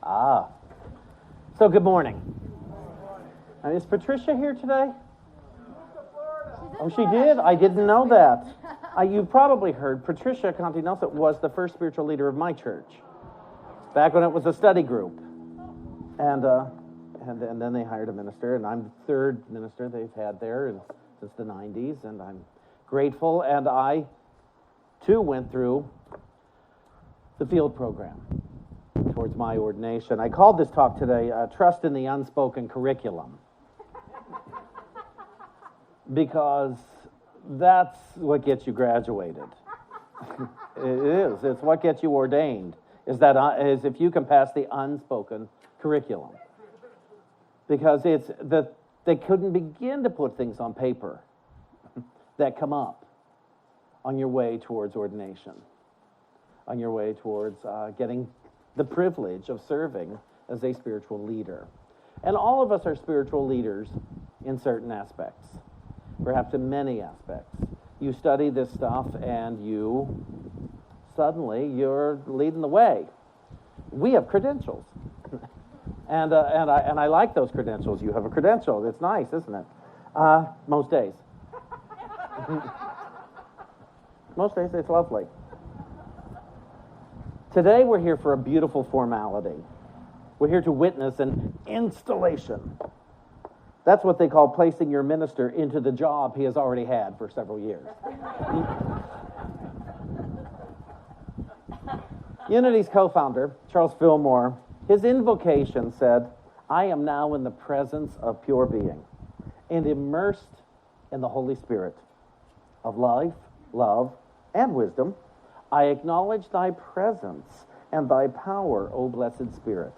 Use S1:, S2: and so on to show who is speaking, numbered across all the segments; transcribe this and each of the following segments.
S1: Ah. So good morning. Is Patricia here today? Oh, she did? I didn't know that. You probably heard Patricia Conti Nelson was the first spiritual leader of my church back when it was a study group. And then they hired a minister, and I'm the third minister they've had there since the 90s, and I'm grateful. And I, too, went through the field program towards my ordination. I called this talk today, Trust in the Unspoken Curriculum, because that's what gets you graduated. It is. It's what gets you ordained, is if you can pass the unspoken curriculum. Because they couldn't begin to put things on paper that come up on your way towards ordination, on your way towards getting the privilege of serving as a spiritual leader. And all of us are spiritual leaders in certain aspects, perhaps in many aspects. You study this stuff and you're leading the way. We have credentials. And I like those credentials. You have a credential. It's nice, isn't it? Most days. Most days it's lovely. Today we're here for a beautiful formality. We're here to witness an installation. That's what they call placing your minister into the job he has already had for several years. Unity's co-founder, Charles Fillmore, his invocation said, "I am now in the presence of pure being and immersed in the Holy Spirit of life, love, and wisdom. I acknowledge thy presence and thy power, O blessed Spirit.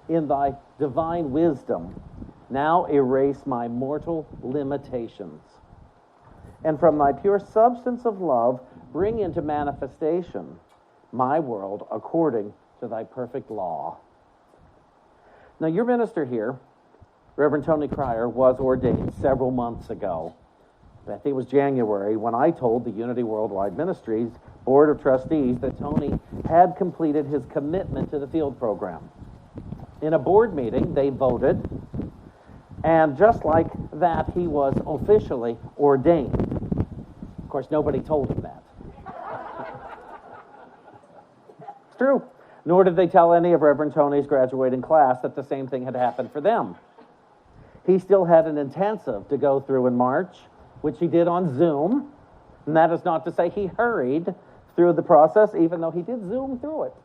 S1: In thy divine wisdom, now erase my mortal limitations. And from thy pure substance of love, bring into manifestation my world according to thy perfect law." Now, your minister here, Reverend Tony Cryer, was ordained several months ago. I think it was January when I told the Unity Worldwide Ministries Board of Trustees that Tony had completed his commitment to the field program. In a board meeting, they voted, and just like that, he was officially ordained. Of course, nobody told him that. It's true. Nor did they tell any of Reverend Tony's graduating class that the same thing had happened for them. He still had an intensive to go through in March, which he did on Zoom, and that is not to say he hurried through the process, even though he did Zoom through it.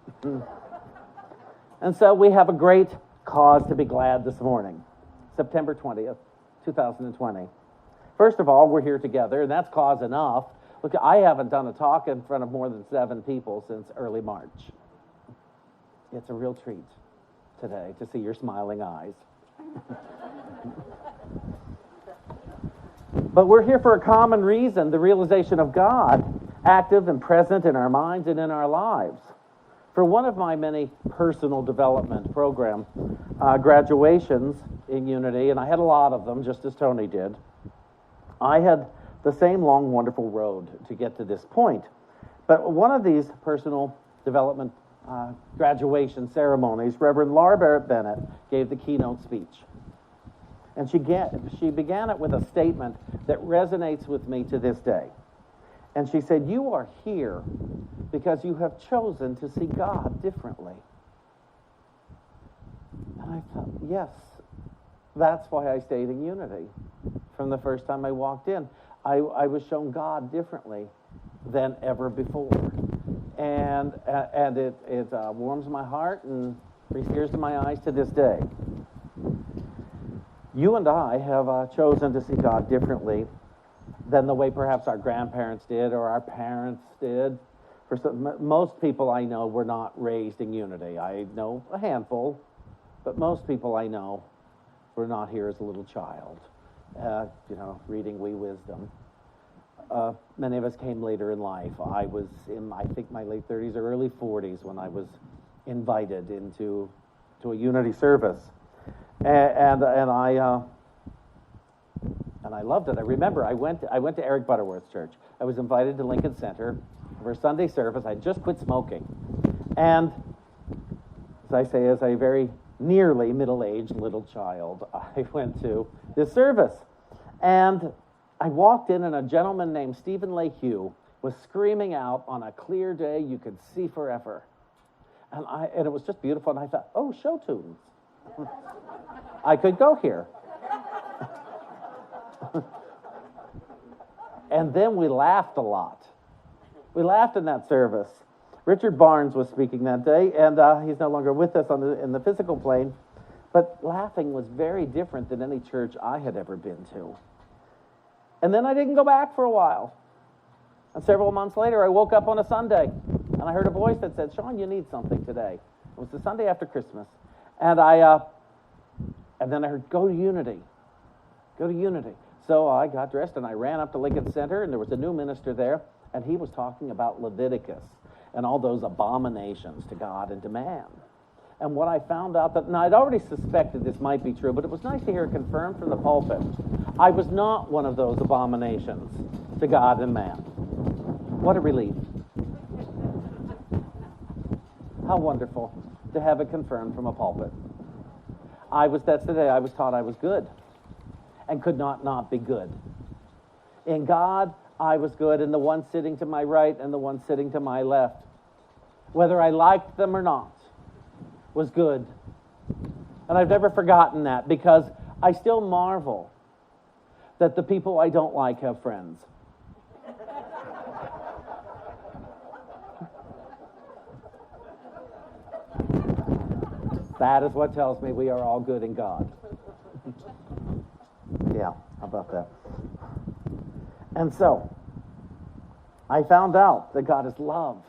S1: And so we have a great cause to be glad this morning, September 20th, 2020. First of all, we're here together, and that's cause enough. Look, I haven't done a talk in front of more than 7 people since early March. It's a real treat today to see your smiling eyes. But we're here for a common reason, the realization of God, active and present in our minds and in our lives. For one of my many personal development program graduations in Unity, and I had a lot of them, just as Tony did, I had the same long, wonderful road to get to this point. But one of these personal development graduation ceremonies, Reverend Laura Bennett gave the keynote speech. And she began it with a statement that resonates with me to this day. And she said, "You are here because you have chosen to see God differently." And I thought, yes, that's why I stayed in Unity. From the first time I walked in, I was shown God differently than ever before. And it warms my heart and brings tears to my eyes to this day. You and I have chosen to see God differently than the way perhaps our grandparents did or our parents did. Most people I know were not raised in Unity. I know a handful, but most people I know were not here as a little child, reading Wee Wisdom. Many of us came later in life. I was in, I think, my late 30s or early 40s when I was invited into a Unity service. And I loved it. I remember I went to Eric Butterworth's church. I was invited to Lincoln Center for a Sunday service. I just quit smoking, and as I say, as a very nearly middle-aged little child, I went to this service. And I walked in, and a gentleman named Stephen LeHue was screaming out on a clear day you could see forever. And it was just beautiful, and I thought, oh, show tunes. I could go here. And then we laughed a lot. We laughed in that service. Richard Barnes was speaking that day, and he's no longer with us in the physical plane. But laughing was very different than any church I had ever been to. And then I didn't go back for a while. And several months later, I woke up on a Sunday, and I heard a voice that said, Shawn, you need something today. It was the Sunday after Christmas. And then I heard, go to Unity. Go to Unity. So I got dressed, and I ran up to Lincoln Center, and there was a new minister there, and he was talking about Leviticus and all those abominations to God and to man. And what I found out, now I'd already suspected this might be true, but it was nice to hear it confirmed from the pulpit. I was not one of those abominations to God and man. What a relief. How wonderful to have it confirmed from a pulpit. That's the day I was taught I was good and could not be good. In God, I was good, and the one sitting to my right and the one sitting to my left, whether I liked them or not, was good. And I've never forgotten that, because I still marvel that the people I don't like have friends. That is what tells me we are all good in God. Yeah, how about that? And so, I found out that God is love,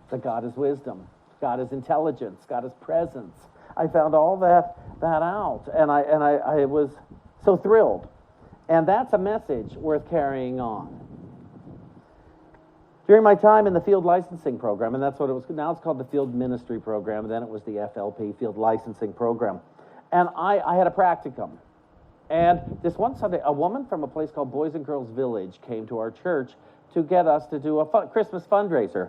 S1: that God is wisdom, God is intelligence, God is presence. I found all that out, and I was so thrilled. And that's a message worth carrying on. During my time in the field licensing program, and that's what it was, now it's called the field ministry program, and then it was the FLP, field licensing program. And I had a practicum. And this one Sunday, a woman from a place called Boys and Girls Village came to our church to get us to do a Christmas fundraiser.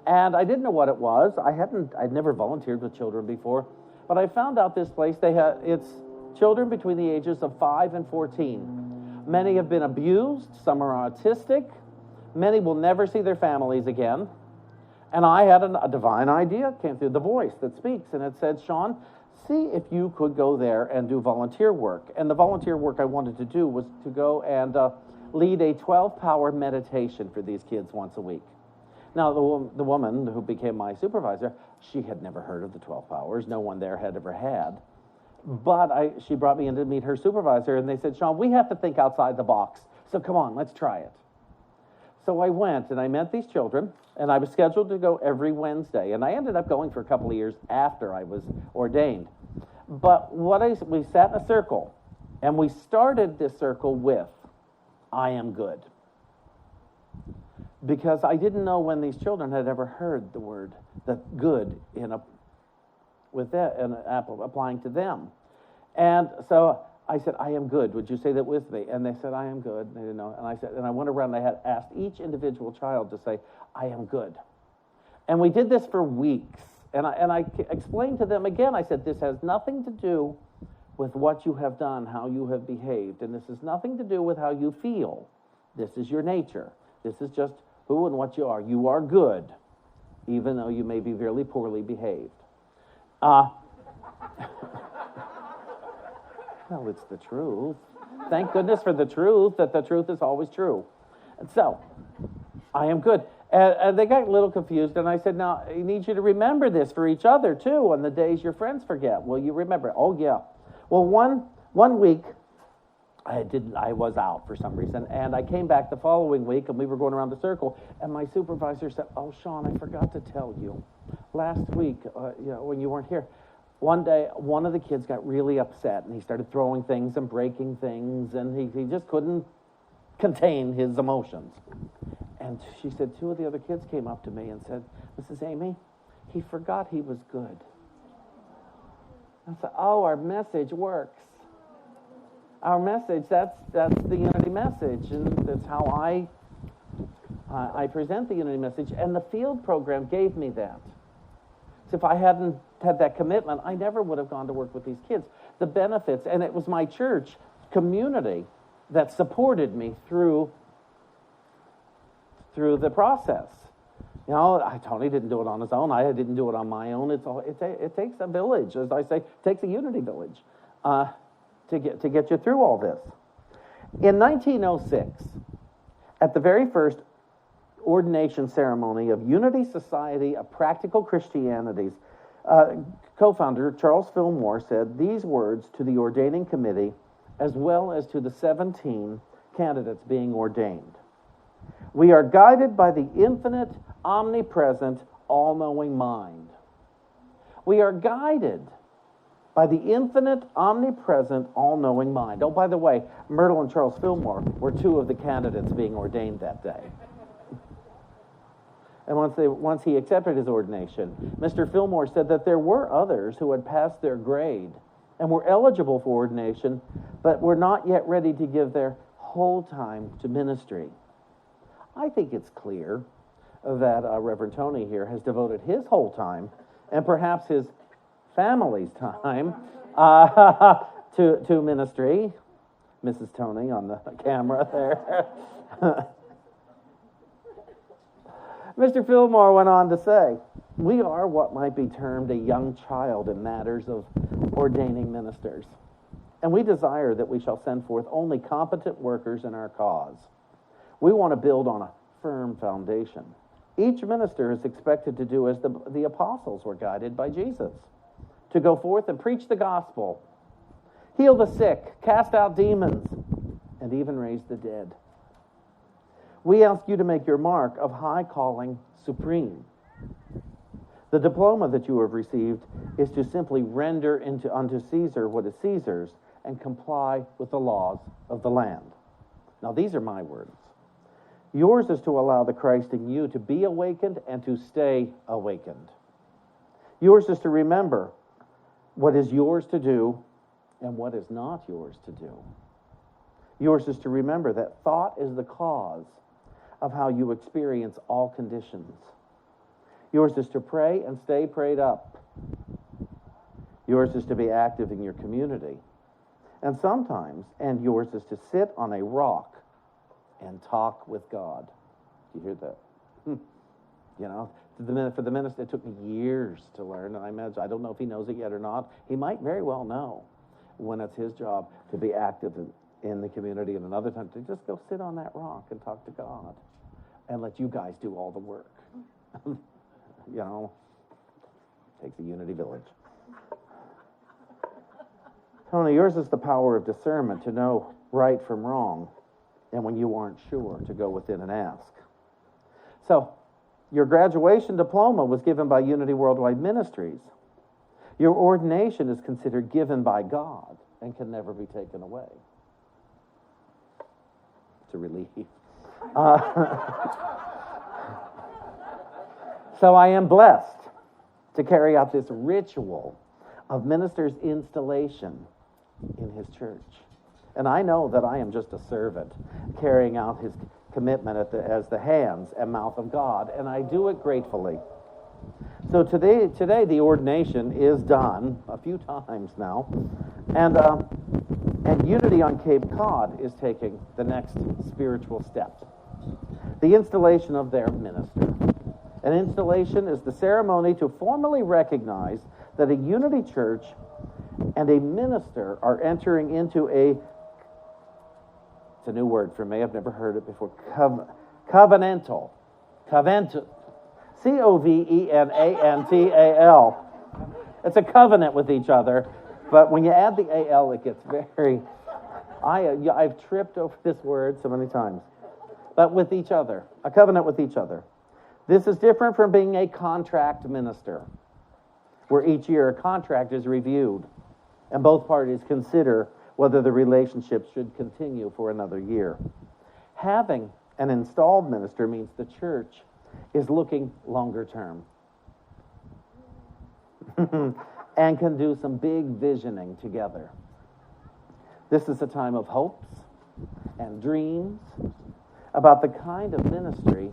S1: And I didn't know what it was. I'd never volunteered with children before. But I found out this place, it's children between the ages of 5 and 14. Many have been abused, some are autistic, many will never see their families again. And I had a divine idea, came through the voice that speaks, and it said, Shawn, see if you could go there and do volunteer work. And the volunteer work I wanted to do was to go and lead a 12-hour meditation for these kids once a week. Now, the woman who became my supervisor, she had never heard of the 12 hours. No one there had ever had. But she brought me in to meet her supervisor, and they said, Shawn, we have to think outside the box. So come on, let's try it. So I went, and I met these children, and I was scheduled to go every Wednesday. And I ended up going for a couple of years after I was ordained. But we sat in a circle, and we started this circle with, I am good. Because I didn't know when these children had ever heard the word that good applying to them. And so I said, I am good. Would you say that with me? And they said, I am good. And they didn't know. And I said, and I went around and I had asked each individual child to say, I am good. And we did this for weeks. And I explained to them again, I said, this has nothing to do with what you have done, how you have behaved. And this has nothing to do with how you feel. This is your nature. This is just who and what you are. You are good, even though you may be very poorly behaved. Well, it's the truth. Thank goodness for the truth, that the truth is always true. And so, I am good. And they got a little confused, and I said, now, I need you to remember this for each other, too, on the days your friends forget. Will you remember? Oh, yeah. Well, one week, I was out for some reason, and I came back the following week, and we were going around the circle, and my supervisor said, oh, Shawn, I forgot to tell you. Last week, when you weren't here, one day, one of the kids got really upset, and he started throwing things and breaking things, and he just couldn't contain his emotions. And she said, two of the other kids came up to me and said, Mrs. Amy, he forgot he was good. I said, oh, our message works. Our message, that's the unity message, and that's how I present the unity message. And the field program gave me that. So if I hadn't had that commitment, I never would have gone to work with these kids. The benefits, and it was my church community that supported me through the process. You know, Tony didn't do it on his own. I didn't do it on my own. It takes a village, as I say, it takes a unity village to get you through all this. In 1906, at the very first ordination ceremony of Unity Society of Practical Christianity's co-founder Charles Fillmore said these words to the ordaining committee, as well as to the 17 candidates being ordained. We are guided by the infinite, omnipresent, all-knowing mind. We are guided by the infinite, omnipresent, all-knowing mind. Oh, by the way, Myrtle and Charles Fillmore were two of the candidates being ordained that day. And once he accepted his ordination, Mr. Fillmore said that there were others who had passed their grade and were eligible for ordination, but were not yet ready to give their whole time to ministry. I think it's clear that Reverend Tony here has devoted his whole time, and perhaps his family's time, to ministry. Mrs. Tony on the camera there. Mr. Fillmore went on to say, we are what might be termed a young child in matters of ordaining ministers, and we desire that we shall send forth only competent workers in our cause. We want to build on a firm foundation. Each minister is expected to do as the apostles were guided by Jesus, to go forth and preach the gospel, heal the sick, cast out demons, and even raise the dead. We ask you to make your mark of high calling supreme. The diploma that you have received is to simply render unto Caesar what is Caesar's and comply with the laws of the land. Now, these are my words. Yours is to allow the Christ in you to be awakened and to stay awakened. Yours is to remember what is yours to do and what is not yours to do. Yours is to remember that thought is the cause of how you experience all conditions. Yours is to pray and stay prayed up. Yours is to be active in your community. And yours is to sit on a rock and talk with God. Do you hear that? You know, for the minister, it took me years to learn, and I don't know if he knows it yet or not. He might very well know when it's his job to be active in the community, and another time to just go sit on that rock and talk to God and let you guys do all the work. You know, takes a unity village. Tony, yours is the power of discernment to know right from wrong, and when you aren't sure, to go within and ask. So, your graduation diploma was given by Unity Worldwide Ministries. Your ordination is considered given by God and can never be taken away. It's a relief. So I am blessed to carry out this ritual of minister's installation in his church. And I know that I am just a servant carrying out his commitment as the hands and mouth of God, and I do it gratefully. So today the ordination is done a few times now, and Unity on Cape Cod is taking the next spiritual step, the installation of their minister. An installation is the ceremony to formally recognize that a Unity church and a minister are entering into it's a new word for me, I've never heard it before, covenantal, C-O-V-E-N-A-N-T-A-L. It's a covenant with each other, but when you add the A-L, it gets very, I've tripped over this word so many times, but with each other, a covenant with each other. This is different from being a contract minister, where each year a contract is reviewed, and both parties consider whether the relationship should continue for another year. Having an installed minister means the church is looking longer term and can do some big visioning together. This is a time of hopes and dreams about the kind of ministry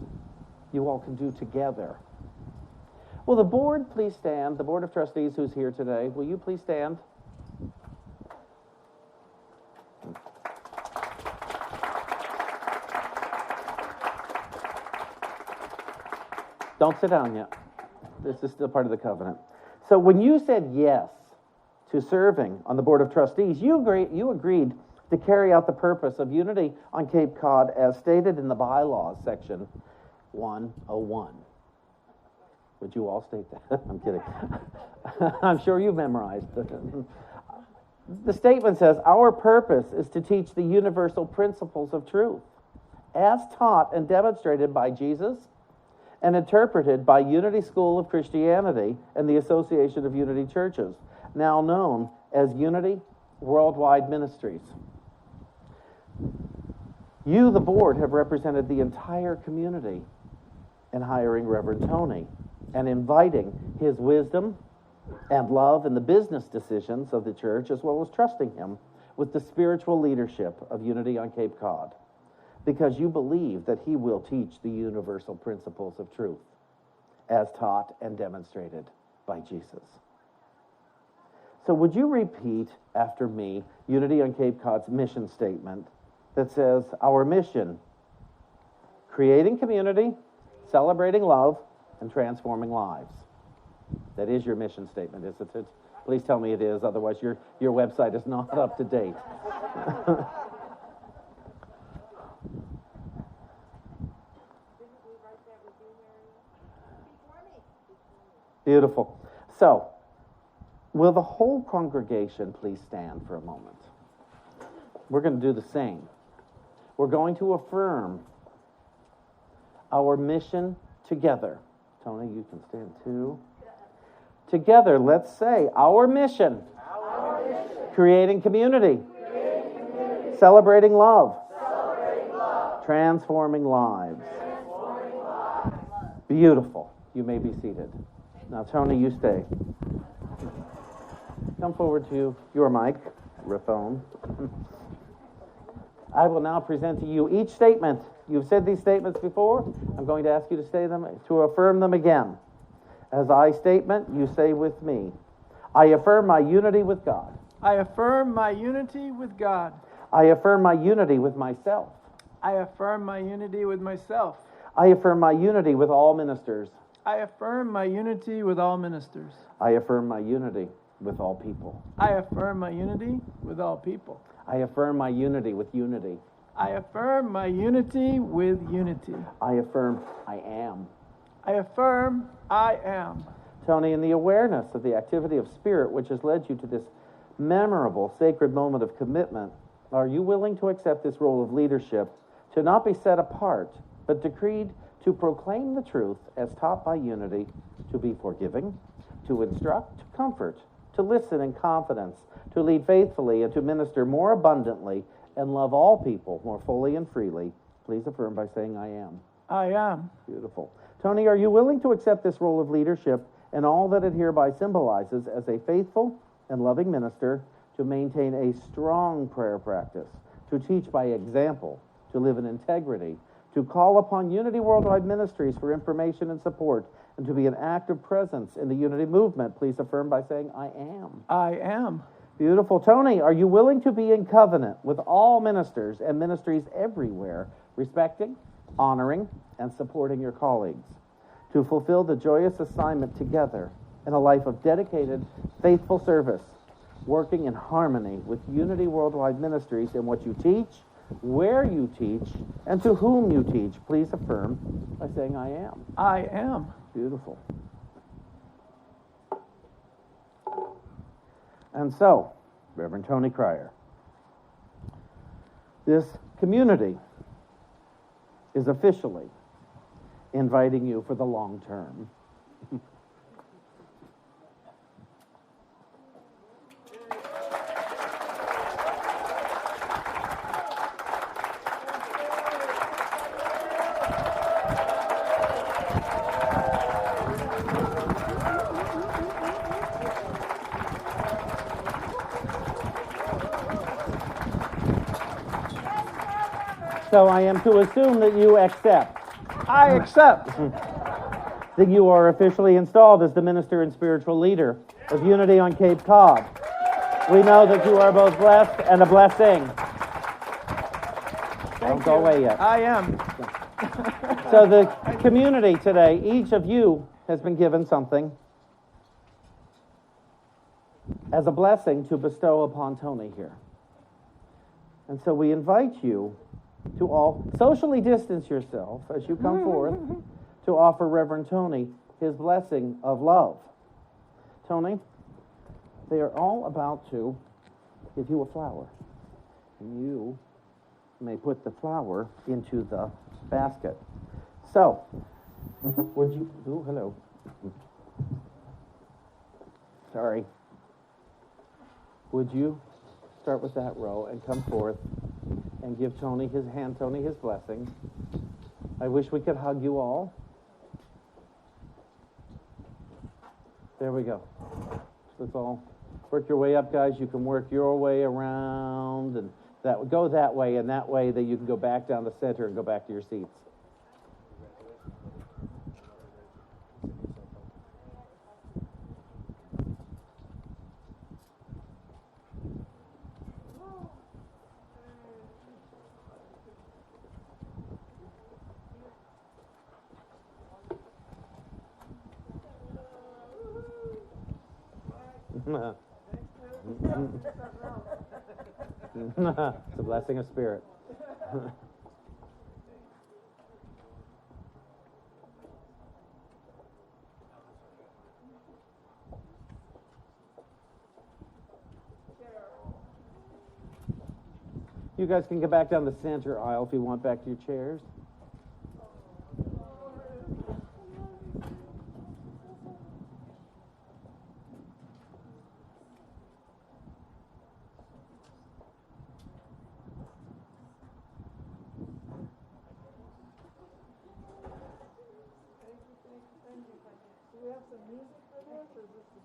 S1: you all can do together. Will the board please stand? The Board of Trustees who's here today, will you please stand? Don't sit down yet. This is still part of the covenant. So when you said yes to serving on the Board of Trustees, you agreed to carry out the purpose of Unity on Cape Cod as stated in the bylaws, section 101. Would you all state that? I'm kidding. I'm sure you've memorized. The statement says, our purpose is to teach the universal principles of truth, as taught and demonstrated by Jesus and interpreted by Unity School of Christianity and the Association of Unity Churches, now known as Unity Worldwide Ministries. You, the board, have represented the entire community in hiring Reverend Tony and inviting his wisdom and love in the business decisions of the church, as well as trusting him with the spiritual leadership of Unity on Cape Cod, because you believe that he will teach the universal principles of truth as taught and demonstrated by Jesus. So would you repeat after me Unity on Cape Cod's mission statement that says, our mission, creating community, celebrating love, and transforming lives. That is your mission statement, isn't it? Please tell me it is, otherwise your website is not up to date. Beautiful. So, will the whole congregation please stand for a moment? We're going to do the same. We're going to affirm our mission together. Tony, you can stand too. Together, let's say our mission. Creating community. Celebrating love. Transforming lives. Beautiful. You may be seated. Now, Tony, you stay. Come forward to your mic, your phone. I will now present to you each statement. You've said these statements before. I'm going to ask you to say them, to affirm them again. As I statement, you say with me, I affirm my unity with God.
S2: I affirm my unity with God.
S1: I affirm my unity with myself.
S2: I affirm my unity with myself.
S1: I affirm my unity with all ministers.
S2: I affirm my unity with all ministers.
S1: I affirm my unity with all people.
S2: I affirm my unity with all people.
S1: I affirm my unity with unity.
S2: I affirm my unity with unity.
S1: I affirm I am.
S2: I affirm I am.
S1: Tony, in the awareness of the activity of spirit which has led you to this memorable sacred moment of commitment, are you willing to accept this role of leadership, to not be set apart, but decreed to proclaim the truth as taught by unity, to be forgiving, to instruct, to comfort, to listen in confidence, to lead faithfully, and to minister more abundantly, and love all people more fully and freely? Please affirm by saying, I am.
S2: I am.
S1: Beautiful. Tony, are you willing to accept this role of leadership and all that it hereby symbolizes as a faithful and loving minister, to maintain a strong prayer practice, to teach by example, to live in integrity, to call upon Unity Worldwide Ministries for information and support, and to be an active presence in the Unity movement? Please affirm by saying, I am.
S2: I am.
S1: Beautiful. Tony, are you willing to be in covenant with all ministers and ministries everywhere, respecting, honoring, and supporting your colleagues, to fulfill the joyous assignment together in a life of dedicated, faithful service, working in harmony with Unity Worldwide Ministries in what you teach, where you teach, and to whom you teach? Please affirm by saying, I am.
S2: I am.
S1: Beautiful. And so, Reverend Tony Cryer, this community is officially inviting you for the long term. So I am to assume that you accept.
S2: I accept.
S1: that you are officially installed as the minister and spiritual leader of Unity on Cape Cod. We know that you are both blessed and a blessing. Don't go away yet.
S2: I am.
S1: So the community today, each of you has been given something as a blessing to bestow upon Tony here. And so we invite you to all socially distance yourself as you come forth to offer Reverend Tony his blessing of love. Tony, they are all about to give you a flower. And you may put the flower into the basket. So, would you... Oh, hello. Sorry. Would you start with that row and come forth and give Tony his blessing? I wish we could hug you all. There we go. Let's all work your way up, guys. You can work your way around and go that way, and that way that you can go back down the center and go back to your seats. It's a blessing of spirit. You guys can get back down the center aisle if you want, back to your chairs.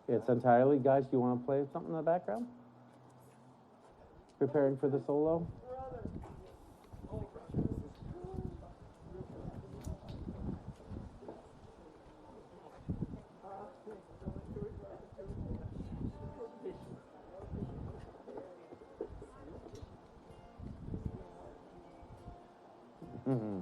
S1: It's entirely, guys, do you want to play something in the background? Preparing for the solo? Mm-hmm.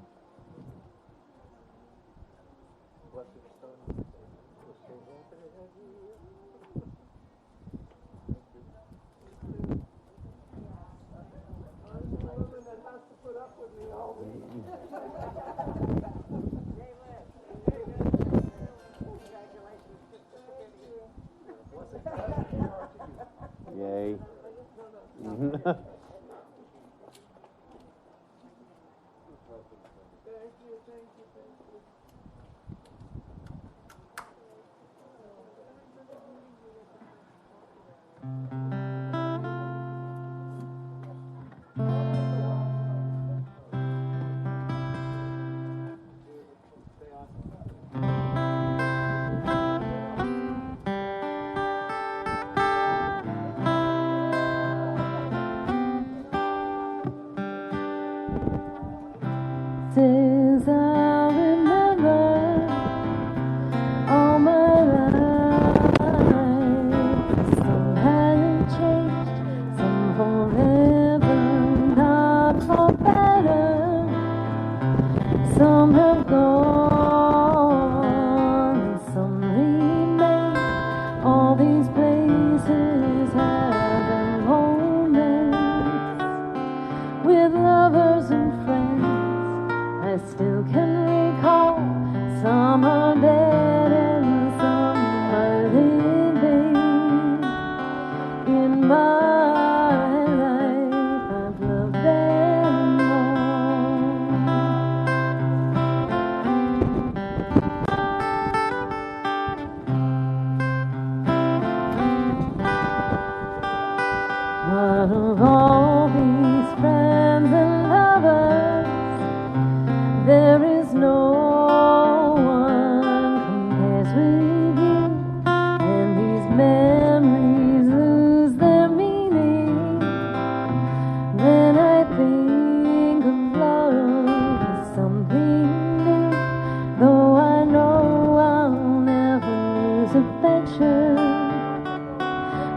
S3: affection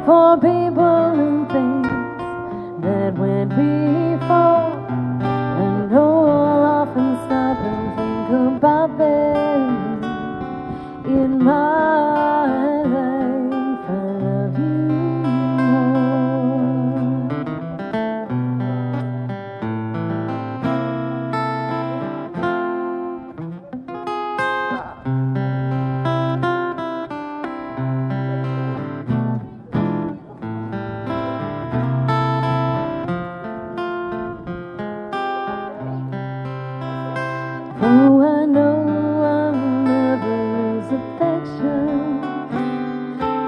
S3: for people and things that went before. And oh, I'll often stop and think about them in my life. I love you oh, I know I'll never lose affection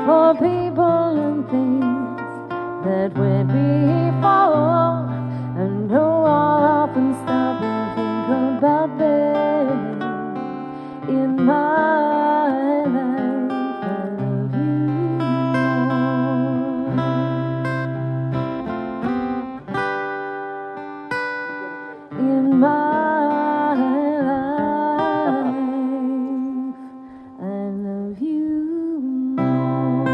S3: for people and things that went before. And oh, I'll often stop and think about them in my life. I love you more. In my I love you more.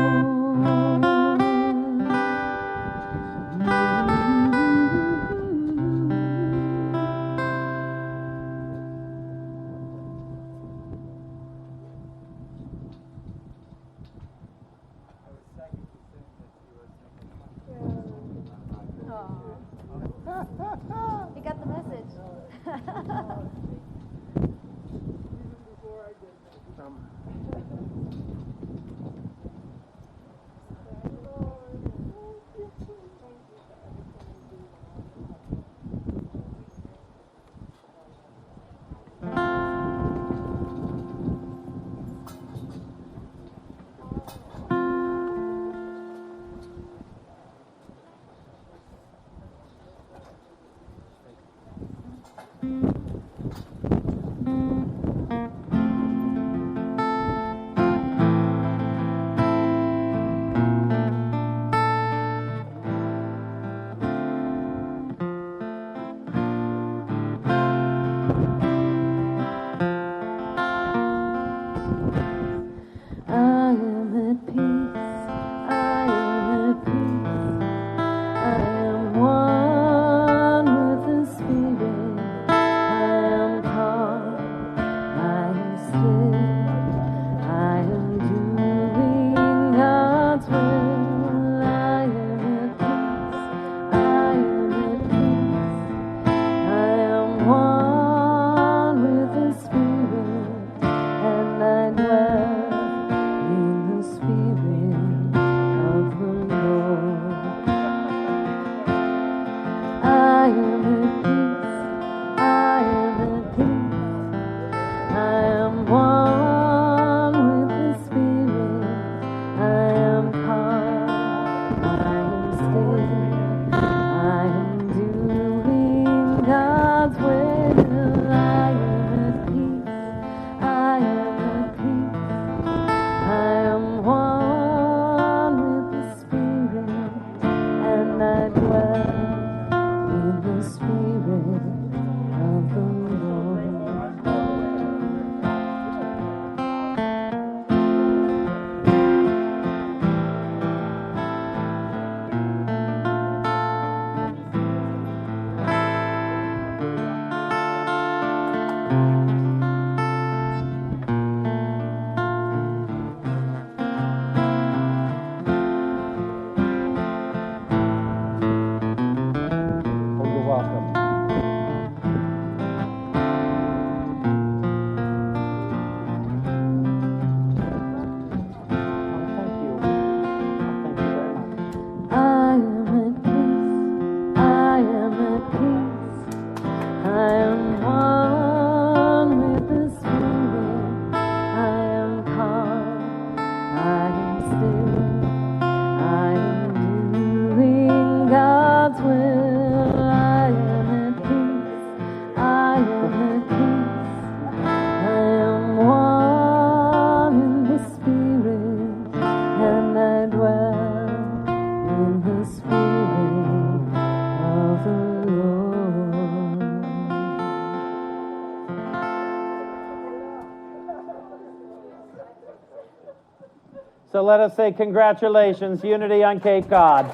S1: So let us say congratulations, Unity on Cape Cod.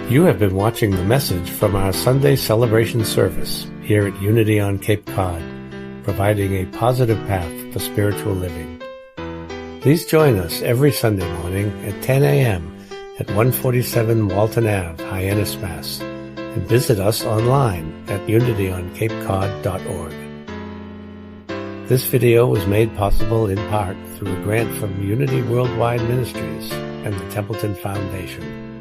S4: You have been watching the message from our Sunday celebration service here at Unity on Cape Cod, providing a positive path for spiritual living. Please join us every Sunday morning at 10 a.m. at 147 Walton Ave, Hyannis, Mass., and visit us online at unityoncapecod.org. This video was made possible in part through a grant from Unity Worldwide Ministries and the Templeton Foundation.